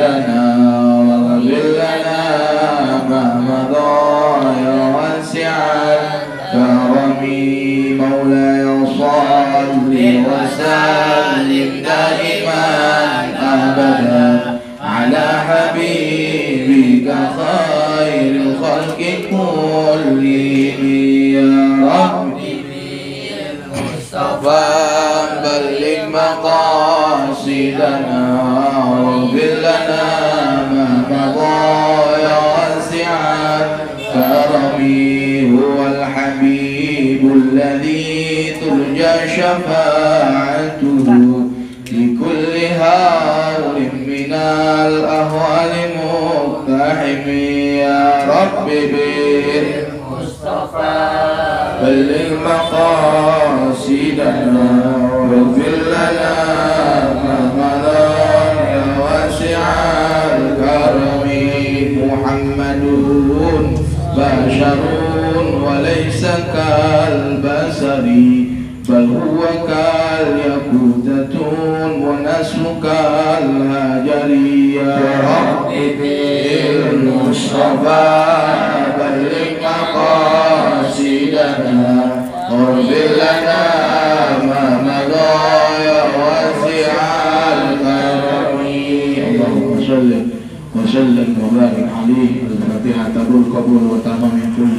مقاصدنا واغفر لنا ما مضى يا واسع الكرم مولاي صل وسلم دائما أبدا على حبيبك خير الخلق كلهم يا ربي بالمصطفى بلغ مقاصدنا واغفر لنا ما مضى يا واسع الكرم هو الحبيب الذي ترجى شفاعته لكل هول من الأهوال مقتحم يا رب بالمصطفى بلغ مقاصدنا واغفر لنا ما مضى يا واسع الكرم محمد بشر وليس كالبشر بل هو كالياقوتة ونسل كالهجر يا رب بالمصطفى بلغ مقاصدنا واغفر لنا ما مضى يا واسع الكرم اللهم صل وسلم وبارك عليه الفاتحة بالقبول وتمام كل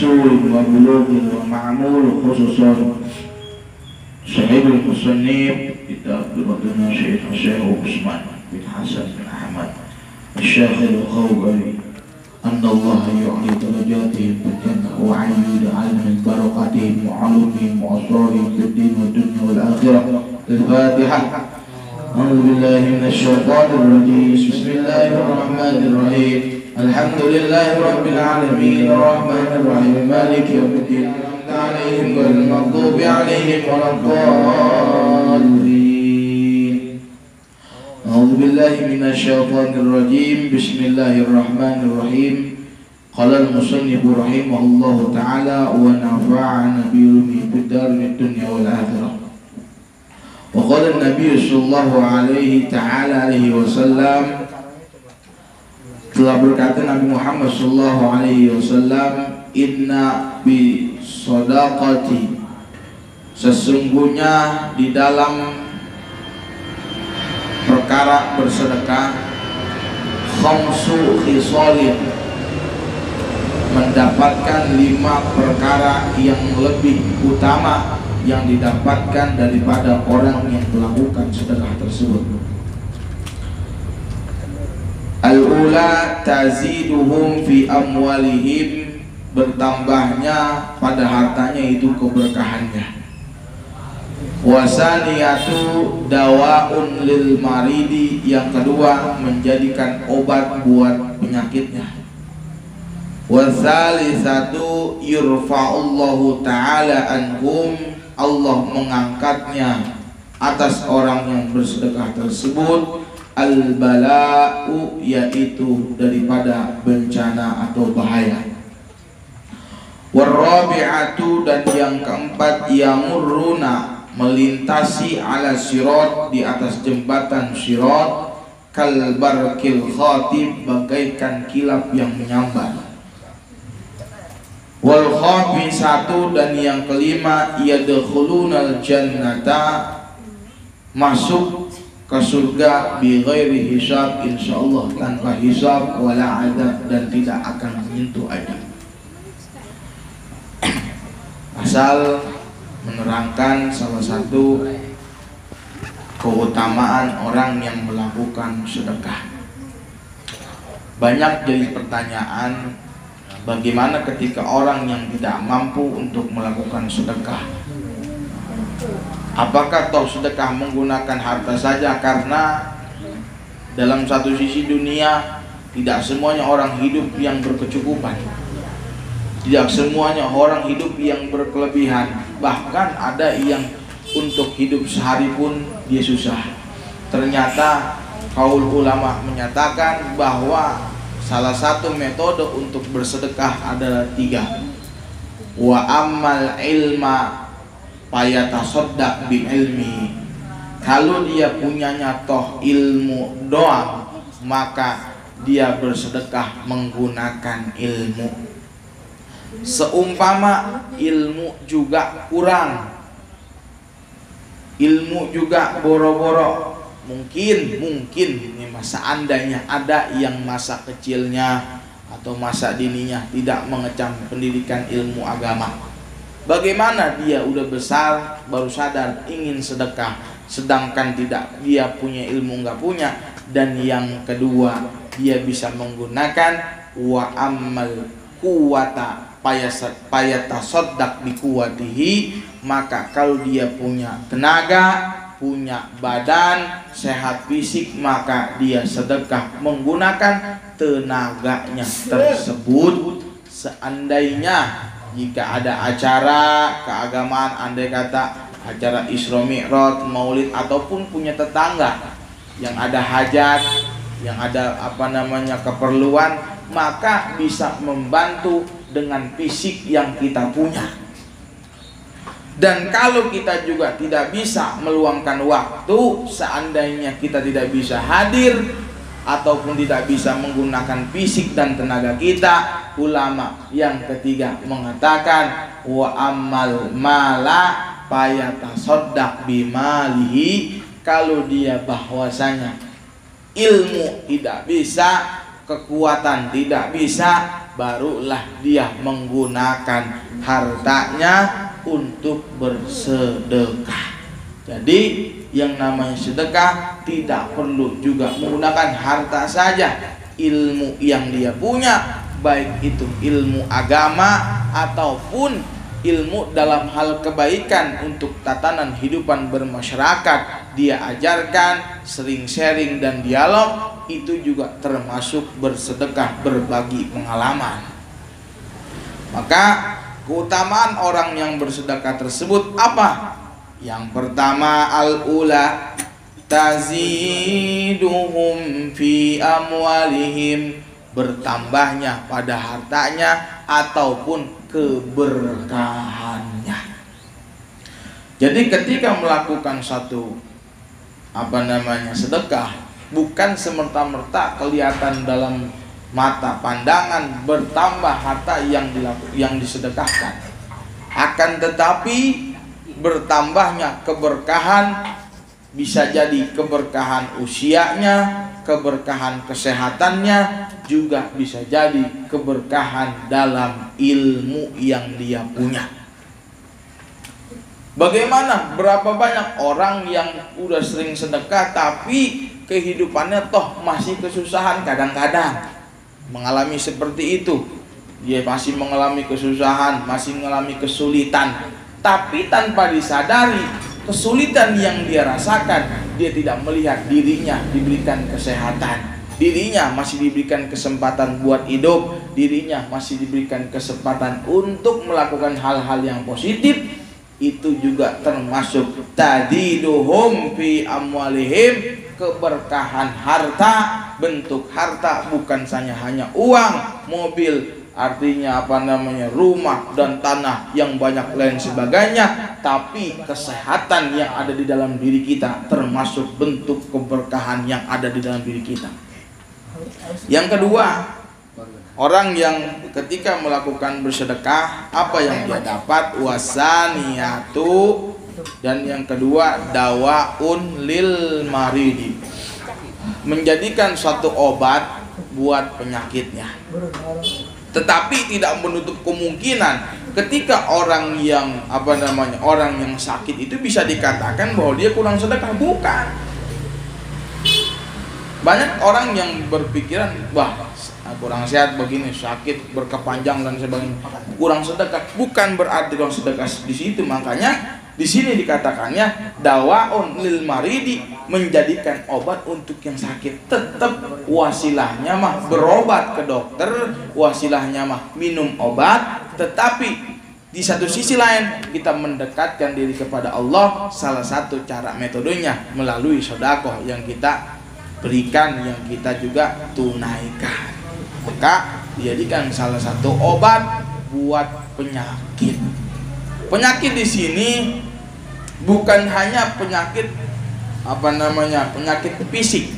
سور وبلوغ ومعمول خصوصا صاحب المصنف كتاب بردنا شيخ عثمان بن حسن بن أحمد الشيخ الخوبري أن الله يعلي درجاتهم بالجنة وعلي علم بركاتهم وعلومهم وأسرارهم في الدين والدنيا والآخرة. الفاتحة. أعوذ بالله من الشيطان الرجيم. بسم الله الرحمن الرحيم. الحمد لله رب العالمين الرحمن الرحيم مالك يوم الدين عليهم غير المغضوب عليهم ولا الضالين. أعوذ بالله من الشيطان الرجيم. بسم الله الرحمن الرحيم. قال المصنف رحمه الله تعالى ونفعنا بعلومه في الدار الدنيا والآخرة. وقال النبي صلى الله عليه وسلم, telah berkata Nabi Muhammad sallallahu alaihi wasallam, inna bi shadaqati, sesungguhnya di dalam perkara bersedekah, khamsu khisalin, mendapatkan 5 perkara yang lebih utama yang didapatkan daripada orang yang melakukan sedekah tersebut. Al-ula taziduhum fi amwalihim, bertambahnya pada hartanya itu keberkahannya. Wasaniyatu dawaun lil maridi, yang kedua menjadikan obat buat penyakitnya. Wasalisatu yurfa'ullahu ta'ala anhum, Allah mengangkatnya atas orang yang bersedekah tersebut al-bala'u, yaitu daripada bencana atau bahaya. Warabi'atu, dan yang keempat yamurruna, melintasi ala sirat, di atas jembatan sirat, kalbarkil khatib, bagaikan kilap yang menyambar. Wal khamisatu, dan yang kelima yadkhulunal jannata, masuk ke surga bi ghairi hisab, insyaallah tanpa hisab wala adab, dan tidak akan menyentuh adab. Asal menerangkan salah satu keutamaan orang yang melakukan sedekah. Banyak jadi pertanyaan, bagaimana ketika orang yang tidak mampu untuk melakukan sedekah? Apakah toh sedekah menggunakan harta saja? Karena dalam satu sisi dunia tidak semuanya orang hidup yang berkecukupan, tidak semuanya orang hidup yang berkelebihan. Bahkan ada yang untuk hidup sehari pun dia susah. Ternyata kaul ulama menyatakan bahwa salah satu metode untuk bersedekah adalah 3. Wa ammal ilma fayatasaddaq bi ilmi, kalau dia punyanya toh ilmu doang, maka dia bersedekah menggunakan ilmu. Seumpama ilmu juga kurang, ilmu juga boro-boro, mungkin ini seandainya ada yang masa kecilnya atau masa dininya tidak mengecam pendidikan ilmu agama, bagaimana dia udah besar baru sadar ingin sedekah, sedangkan dia punya ilmu nggak punya. Dan yang kedua, dia bisa menggunakan wa ammal quwata payatasaddaq bi quwatihi, maka kalau dia punya tenaga, punya badan, sehat fisik, maka dia sedekah menggunakan tenaganya tersebut. Seandainya jika ada acara keagamaan, andai kata acara Isra Mi'raj, Maulid, ataupun punya tetangga yang ada hajat, yang ada keperluan, maka bisa membantu dengan fisik yang kita punya. Dan kalau kita juga tidak bisa meluangkan waktu, seandainya kita tidak bisa hadir ataupun tidak bisa menggunakan fisik dan tenaga kita, ulama yang ketiga mengatakan wa ammal mala payatasaddaq bimalihi, kalau dia bahwasanya ilmu tidak bisa, kekuatan tidak bisa, barulah dia menggunakan hartanya untuk bersedekah. Jadi yang namanya sedekah tidak perlu juga menggunakan harta saja, ilmu yang dia punya, baik itu ilmu agama ataupun ilmu dalam hal kebaikan untuk tatanan hidupan bermasyarakat, dia ajarkan, sering sharing dan dialog, itu juga termasuk bersedekah, berbagi pengalaman. Maka keutamaan orang yang bersedekah tersebut apa? Yang pertama, al-ula taziduhum fi amwalihim, bertambahnya pada hartanya ataupun keberkahannya. Jadi ketika melakukan satu sedekah, bukan semerta-merta kelihatan dalam mata pandangan bertambah harta yang disedekahkan, akan tetapi bertambahnya keberkahan, bisa jadi keberkahan usianya, keberkahan kesehatannya, juga bisa jadi keberkahan dalam ilmu yang dia punya. Bagaimana? Berapa banyak orang yang udah sering sedekah tapi kehidupannya toh masih kesusahan, kadang-kadang mengalami seperti itu. Dia masih mengalami kesusahan, masih mengalami kesulitan, tapi tanpa disadari kesulitan yang dia rasakan, dia tidak melihat dirinya diberikan kesehatan, dirinya masih diberikan kesempatan buat hidup, dirinya masih diberikan kesempatan untuk melakukan hal-hal yang positif. Itu juga termasuk tadiduhum fi amwalihim, keberkahan harta. Bentuk harta bukan hanya uang, mobil, artinya rumah dan tanah yang banyak lain sebagainya, tapi kesehatan yang ada di dalam diri kita termasuk bentuk keberkahan yang ada di dalam diri kita. Yang kedua, orang yang ketika melakukan bersedekah, apa yang dia dapat? Wasaniyatu, dan yang kedua dawaun lil maridi, menjadikan suatu obat buat penyakitnya. Tetapi tidak menutup kemungkinan ketika orang yang orang yang sakit itu bisa dikatakan bahwa dia kurang sedekah. Bukan. Banyak orang yang berpikiran, wah kurang sehat begini, sakit berkepanjang dan sebagainya, kurang sedekah. Bukan berarti kurang sedekah di situ. Makanya di sini dikatakannya dawaun lil maridi, menjadikan obat untuk yang sakit. Tetap wasilahnya mah berobat ke dokter, wasilahnya mah minum obat, tetapi di satu sisi lain kita mendekatkan diri kepada Allah. Salah satu cara metodenya melalui sedekah yang kita berikan, yang kita juga tunaikan. Maka dijadikan salah satu obat buat penyakit. Penyakit di sini bukan hanya penyakit penyakit fisik.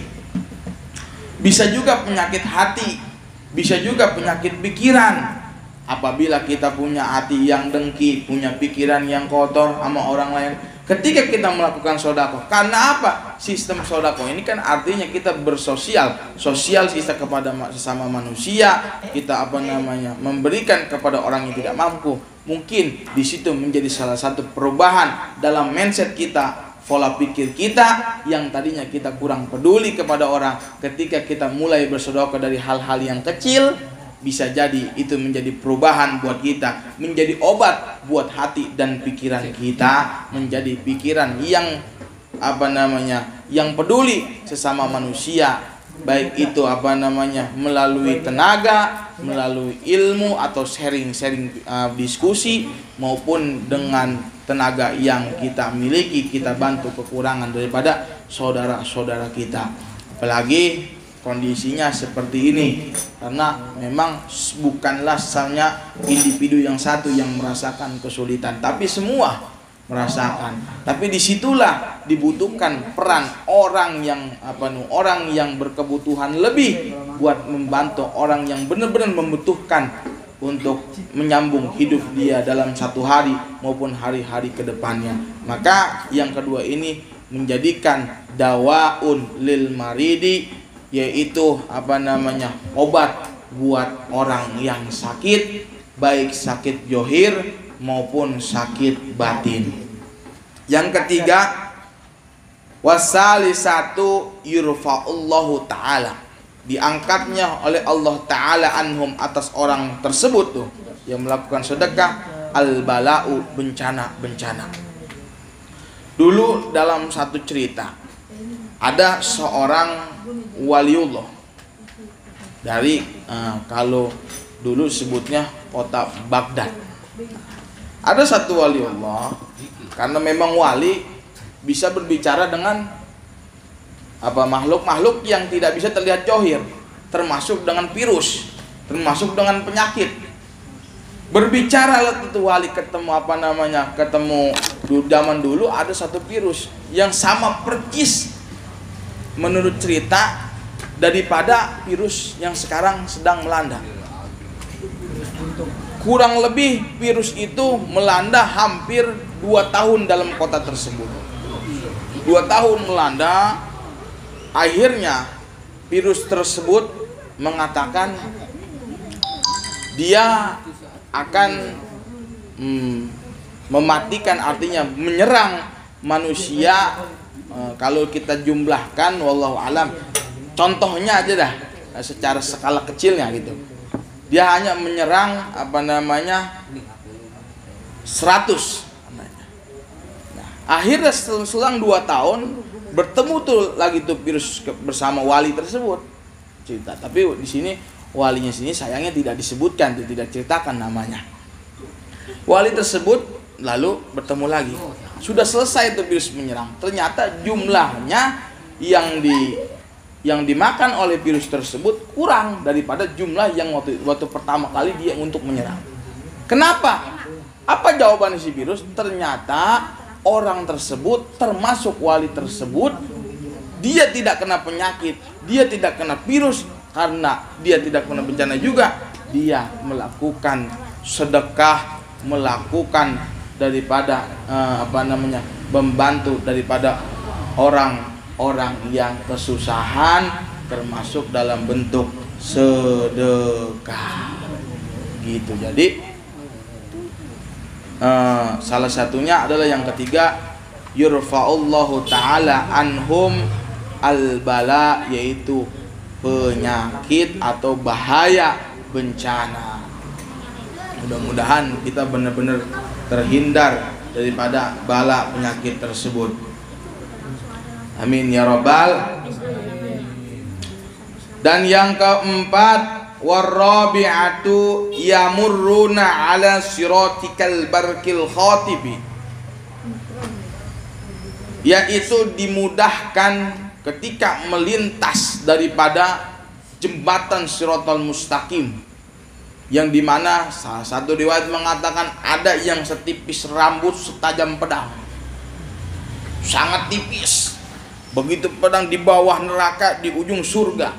Bisa juga penyakit hati, bisa juga penyakit pikiran. Apabila kita punya hati yang dengki, punya pikiran yang kotor sama orang lain, ketika kita melakukan sodako, karena apa? Sistem sodako ini kan artinya kita bersosial, sosial kita kepada sesama manusia, kita memberikan kepada orang yang tidak mampu. Mungkin di situ menjadi salah satu perubahan dalam mindset kita, pola pikir kita yang tadinya kita kurang peduli kepada orang. Ketika kita mulai bersedekah dari hal-hal yang kecil, bisa jadi itu menjadi perubahan buat kita, menjadi obat buat hati dan pikiran kita, menjadi pikiran yang yang peduli sesama manusia, baik itu melalui tenaga, melalui ilmu atau sharing diskusi, maupun dengan tenaga yang kita miliki, kita bantu kekurangan daripada saudara-saudara kita. Apalagi kondisinya seperti ini, karena memang bukanlah hanya individu yang satu yang merasakan kesulitan, tapi semua merasakan. Tapi disitulah dibutuhkan peran orang yang berkebutuhan lebih buat membantu orang yang benar-benar membutuhkan untuk menyambung hidup dia dalam satu hari maupun hari-hari kedepannya. Maka yang kedua ini menjadikan dawaun lil maridi, yaitu obat buat orang yang sakit, baik sakit johir maupun sakit batin. Yang ketiga, wasalisatu yurfa'ullahu ta'ala, diangkatnya oleh Allah Ta'ala anhum atas orang tersebut tuh yang melakukan sedekah, al-bala'u, bencana-bencana. Dulu dalam satu cerita, ada seorang waliullah dari kalau dulu sebutnya kota Baghdad. Ada satu waliullah, karena memang wali bisa berbicara dengan makhluk-makhluk yang tidak bisa terlihat johir, termasuk dengan virus, termasuk dengan penyakit. Berbicara lah itu wali ketemu ketemu zaman dulu ada satu virus yang sama persis menurut cerita daripada virus yang sekarang sedang melanda. Kurang lebih virus itu melanda hampir 2 tahun dalam kota tersebut. 2 tahun melanda. Akhirnya virus tersebut mengatakan dia akan mematikan, artinya menyerang manusia. Kalau kita jumlahkan, wallahu alam, contohnya aja dah secara skala kecilnya gitu, dia hanya menyerang 100. Nah, akhirnya selang 2 tahun bertemu tuh lagi tuh virus bersama wali tersebut cerita. Tapi di sini walinya sini sayangnya tidak disebutkan, tidak ceritakan namanya. Wali tersebut lalu bertemu lagi. Sudah selesai itu virus menyerang. Ternyata jumlahnya yang dimakan oleh virus tersebut kurang daripada jumlah yang waktu pertama kali dia untuk menyerang. Kenapa? Apa jawaban si virus? Ternyata orang tersebut, termasuk wali tersebut, dia tidak kena penyakit, dia tidak kena virus, karena dia tidak kena bencana juga. Dia melakukan sedekah, melakukan daripada membantu daripada orang-orang yang kesusahan, termasuk dalam bentuk sedekah gitu. Jadi salah satunya adalah yang ketiga, yurfa'ullahu ta'ala anhum al-bala, yaitu penyakit atau bahaya bencana. Mudah-mudahan kita benar-benar terhindar daripada bala penyakit tersebut. Amin ya rabbal. Dan yang keempat, warabi'atu yamurruna ala siratikal barkil khatibi, yaitu dimudahkan ketika melintas daripada jembatan Shiratal Mustaqim, yang dimana salah satu riwayat mengatakan ada yang setipis rambut setajam pedang, sangat tipis. Begitu pedang di bawah neraka, di ujung surga,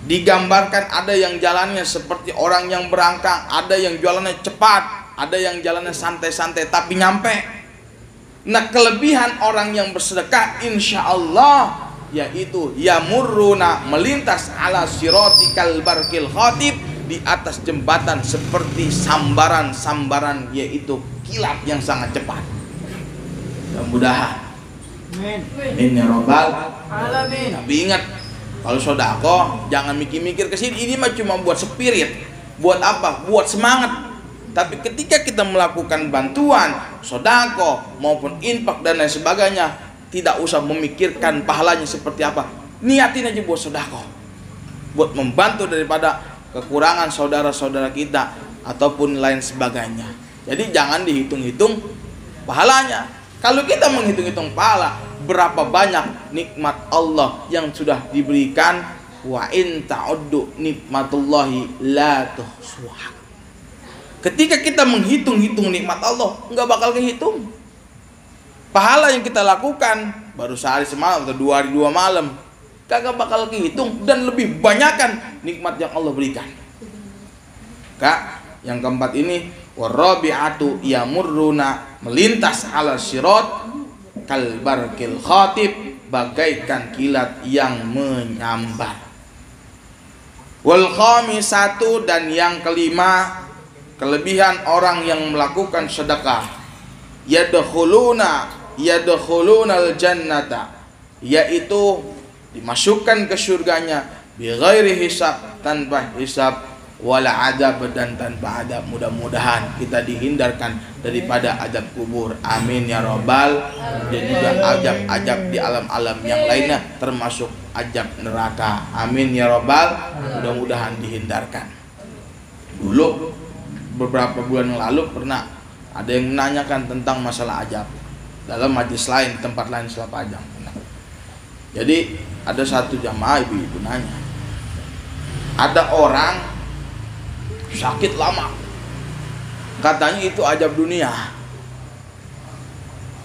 Digambarkan ada yang jalannya seperti orang yang berangkang, ada yang jalannya cepat, ada yang jalannya santai-santai tapi nyampe. Nah, kelebihan orang yang bersedekah insya Allah yaitu yamurruna, melintas ala siratikal barkil khatib, di atas jembatan seperti sambaran-sambaran, yaitu kilat yang sangat cepat. Mudah-mudahan. Amin ya rabbal alamin. Tapi ingat, kalau sodako jangan mikir-mikir ke sini. Ini mah cuma buat spirit. Buat apa? Buat semangat. Tapi ketika kita melakukan bantuan, sodako maupun infak dan lain sebagainya, tidak usah memikirkan pahalanya seperti apa. Niatin aja buat sodako, buat membantu daripada kekurangan saudara-saudara kita ataupun lain sebagainya. Jadi jangan dihitung-hitung pahalanya. Kalau kita menghitung-hitung pahala, berapa banyak nikmat Allah yang sudah diberikan, wa in ta'uddu nikmatullahi la tuhsuha. Ketika kita menghitung-hitung nikmat Allah, nggak bakal kehitung. Pahala yang kita lakukan baru sehari semalam atau 2 hari 2 malam, kagak bakal kehitung, dan lebih banyakkan nikmat yang Allah berikan. Kak, yang keempat ini, warabi'atu yamurruna, melintas ala sirat kalbarkil khatib, bagaikan kilat yang menyambar. Wal khamisatu, dan yang kelima, kelebihan orang yang melakukan sedekah, yadkhulunal jannata, yaitu dimasukkan ke surganya bighairi hisab, tanpa hisab, wala adab, dan tanpa adab. Mudah-mudahan kita dihindarkan daripada adab kubur, amin ya rabbal, dan juga ajab-ajab di alam-alam yang lainnya termasuk ajab neraka, amin ya rabbal. Mudah-mudahan dihindarkan. Dulu beberapa bulan yang lalu pernah ada yang menanyakan tentang masalah ajab dalam majlis lain, tempat lain setelah Padang. Jadi ada satu jamaah ibu-ibu nanya, ada orang sakit lama, katanya itu ajab dunia.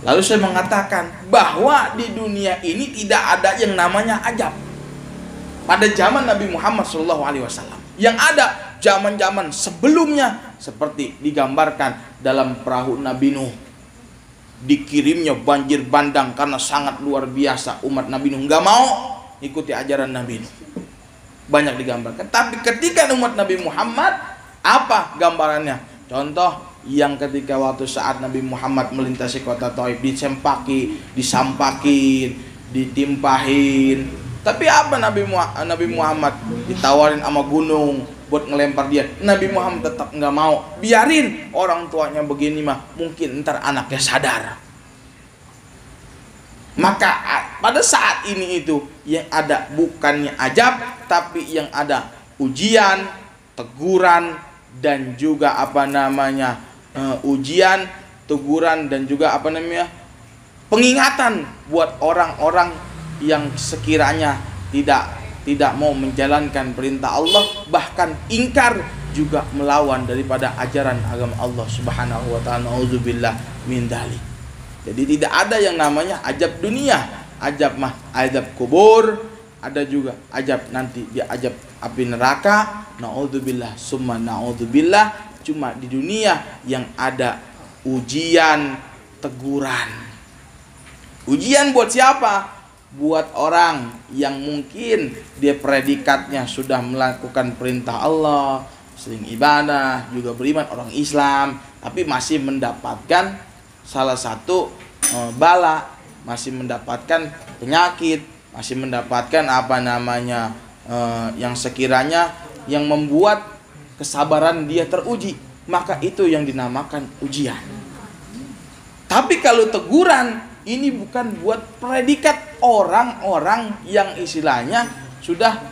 Lalu saya mengatakan bahwa di dunia ini tidak ada yang namanya ajab. Pada zaman Nabi Muhammad SAW, yang ada zaman-zaman sebelumnya, seperti digambarkan dalam perahu Nabi Nuh, dikirimnya banjir bandang karena sangat luar biasa. Umat Nabi Nuh nggak mau ikuti ajaran Nabi Nuh, banyak digambarkan. Tapi ketika umat Nabi Muhammad, apa gambarannya? Contoh yang ketika waktu saat Nabi Muhammad melintasi kota Taif, disampakin, ditimpahin. Tapi apa Nabi Muhammad ditawarin sama gunung buat ngelempar dia. Nabi Muhammad tetap nggak mau. Biarin orang tuanya begini mah, mungkin ntar anaknya sadar. Maka pada saat ini itu yang ada bukannya ajab, tapi yang ada ujian, teguran, dan juga ujian, teguran, dan juga pengingatan buat orang-orang yang sekiranya tidak mau menjalankan perintah Allah, bahkan ingkar juga melawan daripada ajaran agama Allah Subhanahu wa ta'ala. Nauzubillah min dzalik. Jadi tidak ada yang namanya ajab dunia. Ajab mah ajab kubur, ada juga ajab nanti dia ajab api neraka. Nauzubillah summa nauzubillah. Cuma di dunia yang ada ujian, teguran. Ujian buat siapa? Buat orang yang mungkin dia predikatnya sudah melakukan perintah Allah, sering ibadah, juga beriman, orang Islam, tapi masih mendapatkan salah satu bala, masih mendapatkan penyakit, masih mendapatkan yang sekiranya yang membuat kesabaran dia teruji, maka itu yang dinamakan ujian. Tapi kalau teguran, ini bukan buat predikat orang-orang yang istilahnya sudah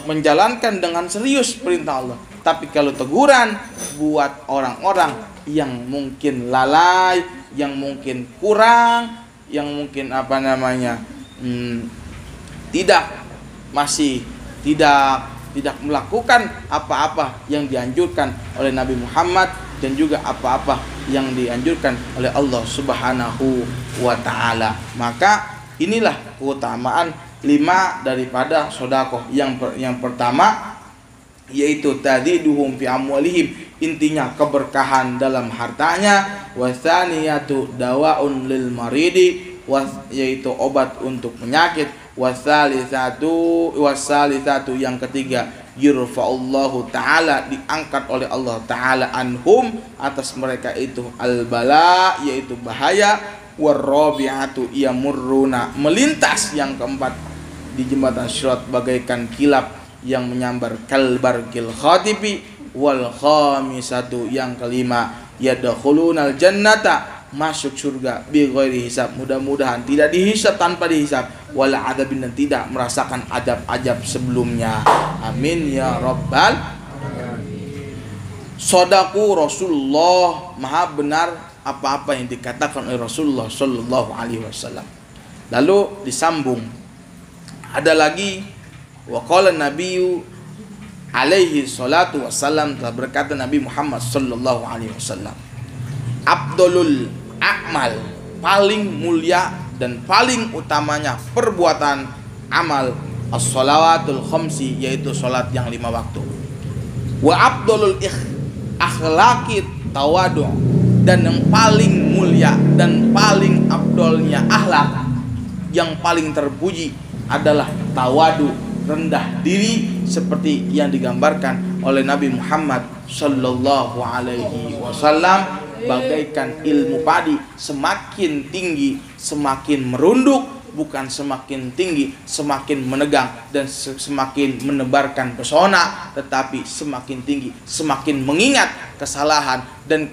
menjalankan dengan serius perintah Allah. Tapi kalau teguran buat orang-orang yang mungkin lalai, yang mungkin kurang, yang mungkin tidak melakukan apa-apa yang dianjurkan oleh Nabi Muhammad, dan juga apa-apa yang dianjurkan oleh Allah Subhanahu wa ta'ala. Maka inilah keutamaan 5 daripada sedekah. Yang pertama yaitu tadiduhum fi amwalihim, intinya keberkahan dalam hartanya. Wasaniyatu dawaun lil maridi, yaitu obat untuk penyakit. Wasalisatu yang ketiga yurfa'ullahu ta'ala, diangkat oleh Allah ta'ala anhum, atas mereka itu al-bala, yaitu bahaya. Warrabi'atu yamurruna, melintas. Yang keempat, di jembatan Sirat bagaikan kilap yang menyambar kalbarkil khatifi. Wal khamisatu, yang kelima, yadkhulunal jannata, masuk surga bi ghairi hisab, mudah-mudahan tidak dihisab, tanpa dihisab. Wala adabin, dan tidak merasakan adab-adab sebelumnya. Amin ya rabbal alamin. Shadaku Rasulullah, maha benar apa-apa yang dikatakan oleh Rasulullah sallallahu alaihi wasallam. Lalu disambung, ada lagi, wa qala nabiyyu alaihi salatu wassalam, telah berkata Nabi Muhammad sallallahu alaihi wasallam, afdalul a'mal, paling mulia dan paling utamanya perbuatan amal, as-shalawatul khamsi, yaitu salat yang 5 waktu. Wa afdalul akhlaqi tawadu, dan yang paling mulia dan paling afdolnya akhlak, yang paling terpuji adalah tawadu, rendah diri, seperti yang digambarkan oleh Nabi Muhammad sallallahu alaihi wasallam, bagaikan ilmu padi, semakin tinggi semakin merunduk, bukan semakin tinggi semakin menegang dan semakin menebarkan pesona, tetapi semakin tinggi semakin mengingat kesalahan dan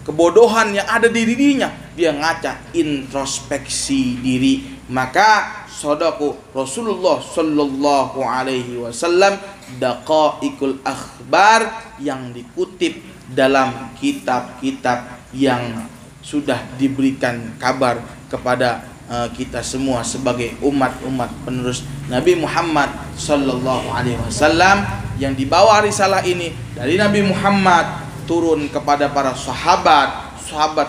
kebodohan yang ada di dirinya, dia ngaca, introspeksi diri. Maka shadaku Rasulullah sallallahu alaihi wasallam daqaiqul akhbar, yang dikutip dalam kitab-kitab yang sudah diberikan kabar kepada kita semua sebagai umat-umat penerus Nabi Muhammad sallallahu alaihi wasallam, yang dibawa risalah ini dari Nabi Muhammad turun kepada para sahabat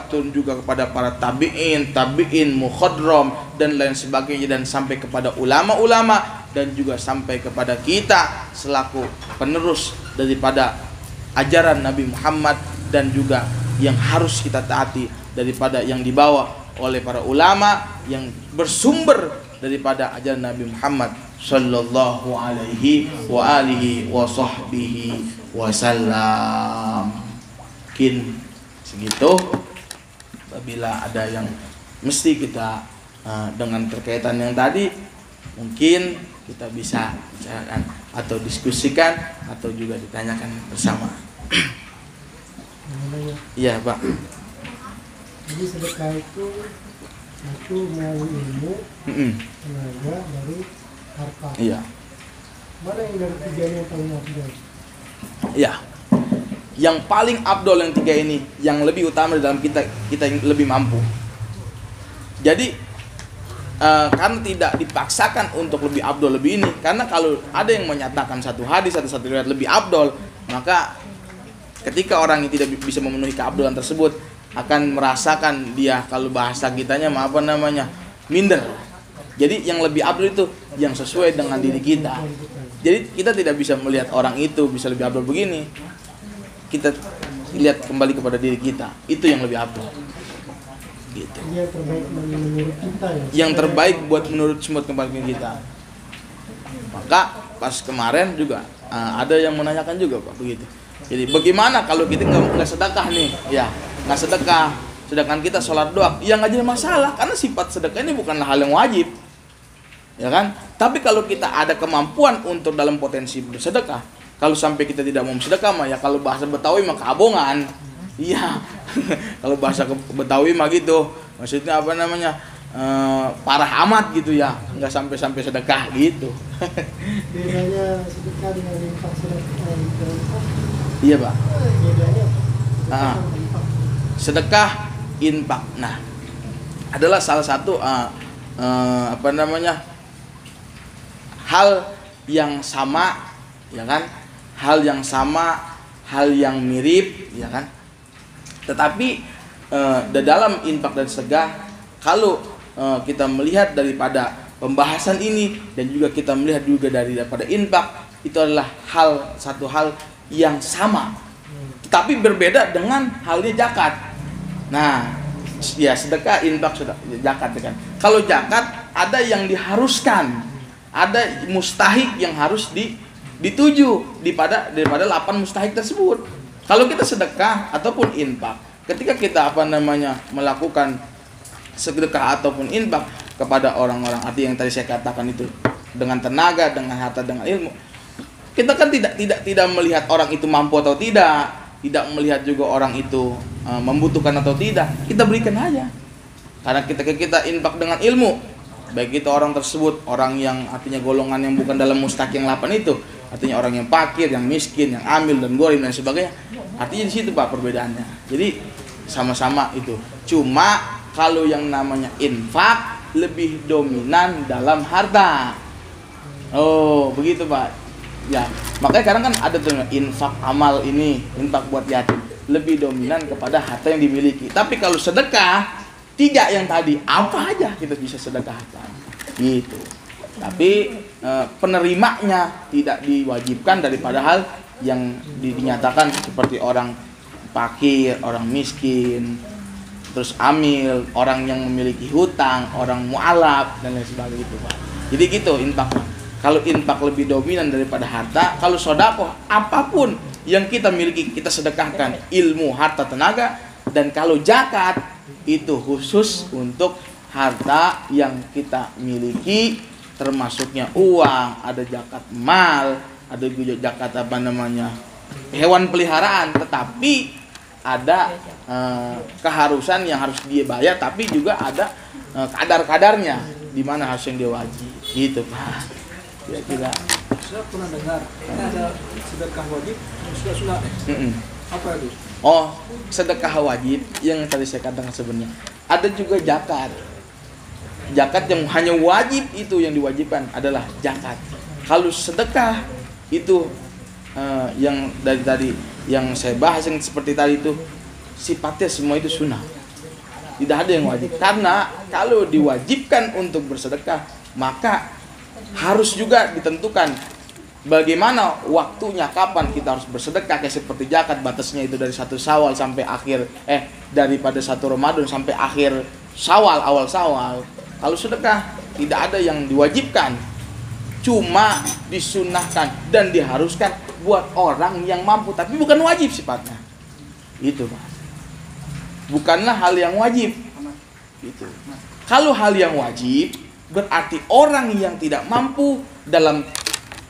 turun juga kepada para tabi'in, mukhadram dan lain sebagainya, dan sampai kepada ulama-ulama, dan juga sampai kepada kita selaku penerus daripada ajaran Nabi Muhammad, dan juga yang harus kita taati daripada yang dibawa oleh para ulama yang bersumber daripada ajaran Nabi Muhammad sallallahu alaihi wa alihi wa sahbihi wasallam. Mungkin segitu. Apabila ada yang mesti kita dengan berkaitan yang tadi, mungkin kita bisa bicarakan atau diskusikan atau juga ditanyakan bersama. Iya Pak. Jadi sedekah itu satu melalui ilmu, tenaga, dari harta. Iya. Mana yang dari tiga ini yang paling afdal? Iya. Yang paling afdol yang 3 ini, yang lebih utama dalam kita yang lebih mampu. Jadi karena tidak dipaksakan untuk lebih afdol lebih ini, karena kalau ada yang menyatakan satu hadis atau satu riwayat lebih afdol, maka ketika orang yang tidak bisa memenuhi keafdolan tersebut akan merasakan dia, kalau bahasa kitanya minder. Jadi yang lebih afdol itu yang sesuai dengan diri kita. Jadi kita tidak bisa melihat orang itu bisa lebih afdol begini. Kita lihat kembali kepada diri kita, itu yang lebih afdol. Gitu. Yang terbaik menurut kita ya. Yang terbaik buat menurut semua kembali kita. Maka pas kemarin juga ada yang menanyakan juga Pak begitu. Jadi bagaimana kalau kita nggak sedekah nih, ya nggak sedekah, sedangkan kita sholat doang, ya nggak jadi masalah, karena sifat sedekah ini bukanlah hal yang wajib, ya kan? Tapi kalau kita ada kemampuan untuk dalam potensi bersedekah, kalau sampai kita tidak mau bersedekah mah ya, kalau bahasa Betawi mah keabongan, iya. Kalau bahasa Betawi mah gitu, maksudnya parah amat gitu ya, nggak sampai sedekah gitu. Bedanya sedekah dengan infak sedekah. Iya Pak. Bedanya sedekah infak. Nah, adalah salah satu hal yang sama, ya kan? Hal yang sama, hal yang mirip, ya kan? Tetapi dalam infak dan sedekah, kalau kita melihat daripada pembahasan ini dan juga kita melihat juga daripada infak itu adalah satu hal yang sama, tapi berbeda dengan halnya zakat. Nah, ya sedekah, infak, zakat kan. Kalau zakat ada yang diharuskan, ada mustahik yang harus dituju daripada 8 mustahik tersebut. Kalau kita sedekah ataupun infak, ketika kita melakukan sedekah ataupun infak kepada orang-orang arti yang tadi saya katakan itu dengan tenaga, dengan harta, dengan ilmu, kita kan tidak melihat orang itu mampu atau tidak melihat juga orang itu membutuhkan atau tidak, kita berikan aja. Karena kita infak dengan ilmu, baik itu orang tersebut orang yang artinya golongan yang bukan dalam mustahik yang 8 itu, artinya orang yang fakir, yang miskin, yang amil dan gorim dan sebagainya. Artinya di situ Pak perbedaannya. Jadi sama-sama itu. Cuma kalau yang namanya infak lebih dominan dalam harta. Oh, begitu Pak. Ya, makanya kadang kan ada tuh infak amal ini, infak buat yatim, lebih dominan kepada harta yang dimiliki. Tapi kalau sedekah, 3 yang tadi, apa aja kita bisa sedekahkan. Gitu. Tapi penerimanya tidak diwajibkan daripada hal yang dinyatakan seperti orang fakir, orang miskin, terus amil, orang yang memiliki hutang, orang mualaf dan lain sebagainya itu, Pak. Jadi gitu infaknya. Kalau infak lebih dominan daripada harta, kalau sedekah apapun yang kita miliki kita sedekahkan, ilmu, harta, tenaga. Dan kalau zakat itu khusus untuk harta yang kita miliki, termasuknya uang, ada zakat mal, ada juga zakat hewan peliharaan, tetapi ada keharusan yang harus dia bayar, tapi juga ada kadar-kadarnya di mana harus yang dia wajib. Gitu Pak. Kira-kira. Saya pernah dengar ada sedekah wajib, sudah. Apa itu? Oh, sedekah wajib yang tadi saya katakan sebenarnya. Ada juga zakat. Zakat yang hanya wajib itu yang diwajibkan adalah zakat. Kalau sedekah itu yang dari tadi yang saya bahas yang seperti tadi itu sifatnya semua itu sunnah. Tidak ada yang wajib. Karena kalau diwajibkan untuk bersedekah, maka harus juga ditentukan bagaimana waktunya, kapan kita harus bersedekah. Kayak seperti zakat, batasnya itu dari 1 Syawal sampai akhir daripada 1 Ramadan sampai akhir Syawal, awal Syawal. Kalau sedekah tidak ada yang diwajibkan, cuma disunahkan dan diharuskan buat orang yang mampu, tapi bukan wajib sifatnya. Itu Pak. Bukanlah hal yang wajib. Gitu. Kalau hal yang wajib berarti orang yang tidak mampu dalam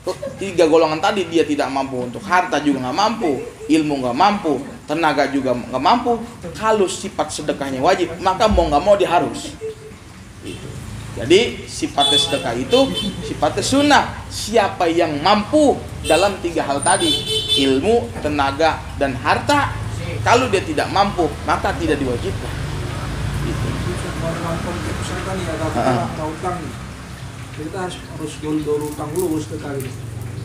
3 golongan tadi, dia tidak mampu untuk harta juga nggak mampu, ilmu nggak mampu, tenaga juga nggak mampu. Kalau sifat sedekahnya wajib, maka mau nggak mau dia harus. Jadi sifatnya sedekah itu sifatnya sunnah. Siapa yang mampu dalam 3 hal tadi, ilmu, tenaga, dan harta, kalau dia tidak mampu maka tidak diwajibkan. Misalkan ya ada utang, kita harus dulu utang dulu sekali.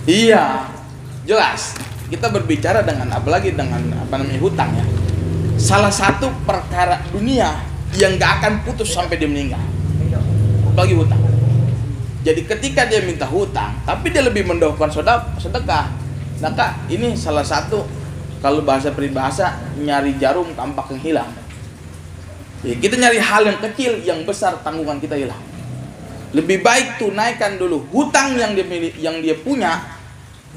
Iya, jelas. Kita berbicara dengan apalagi dengan hutang ya. Salah satu perkara dunia yang gak akan putus sampai dia meninggal, apalagi hutang. Jadi ketika dia minta hutang, tapi dia lebih mendahulukan sedekah, maka ini salah satu, kalau bahasa peribahasa, nyari jarum tampak yang hilang. Ya, kita nyari hal yang kecil, yang besar tanggungan kita hilang. Lebih baik tunaikan dulu hutang yang dia punya,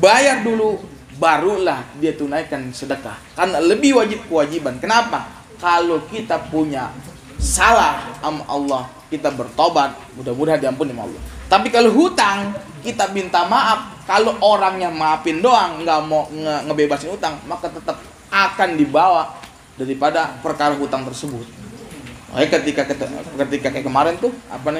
bayar dulu, barulah dia tunaikan sedekah. Karena lebih wajib kewajiban. Kenapa? Kalau kita punya salah sama Allah, kita bertobat, mudah-mudahan diampuni sama Allah. Tapi kalau hutang, kita minta maaf. Kalau orangnya maafin doang, nggak mau ngebebasin hutang, maka tetap akan dibawa daripada perkara hutang tersebut. Ketika kayak kemarin tuh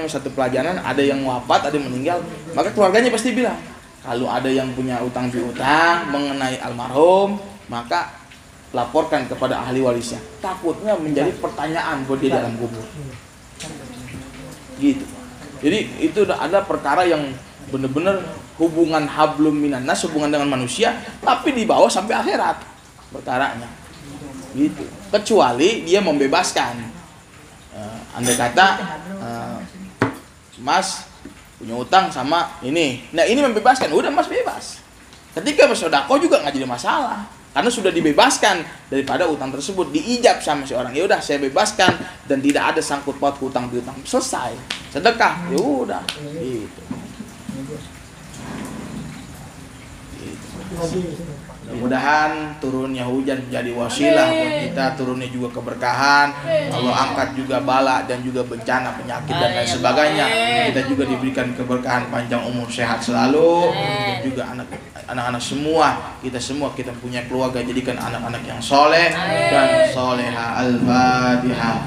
satu pelajaran, ada yang wafat, ada yang meninggal, maka keluarganya pasti bilang, kalau ada yang punya utang piutang mengenai almarhum, maka laporkan kepada ahli warisnya. Takutnya menjadi pertanyaan buat dia dalam kubur. Gitu. Jadi itu ada perkara yang benar-benar hubungan hablum minan nas, hubungan dengan manusia, tapi dibawa sampai akhirat perkaranya. Gitu. Kecuali dia membebaskan. Andai kata Mas punya utang sama ini. Nah ini membebaskan, udah mas bebas. Ketika bersodako juga nggak jadi masalah, karena sudah dibebaskan daripada utang tersebut, diijab sama si orang. Ya udah saya bebaskan dan tidak ada sangkut paut utang piutang, selesai. Sedekah, ya udah. Gitu. Mudah-mudahan turunnya hujan menjadi wasilah buat kita, turunnya juga keberkahan. Allah angkat juga bala dan juga bencana, penyakit dan lain sebagainya. Kita juga diberikan keberkahan panjang umur, sehat selalu. Dan juga anak-anak semua, kita punya keluarga, jadikan anak-anak yang soleh dan soleha. Al-Fatihah.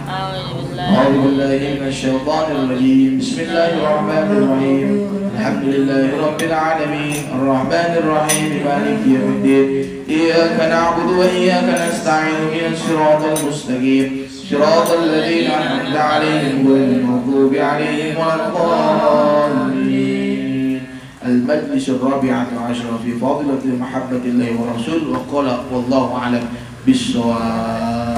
A'udzubillahi minasyaitonir rajim. Bismillahirrahmanirrahim. Alhamdulillahirabbil alamin. Arrahmanir rahim. Maliki yaumiddin. إياك نعبد وإياك نستعين اهدنا الصراط المستقيم صراط الذين أنعمت عليهم غير المغضوب عليهم ولا الضالين. المجلس الرابعة عشر في فضيلة محبة الله ورسوله، وقال والله أعلم بالصواب.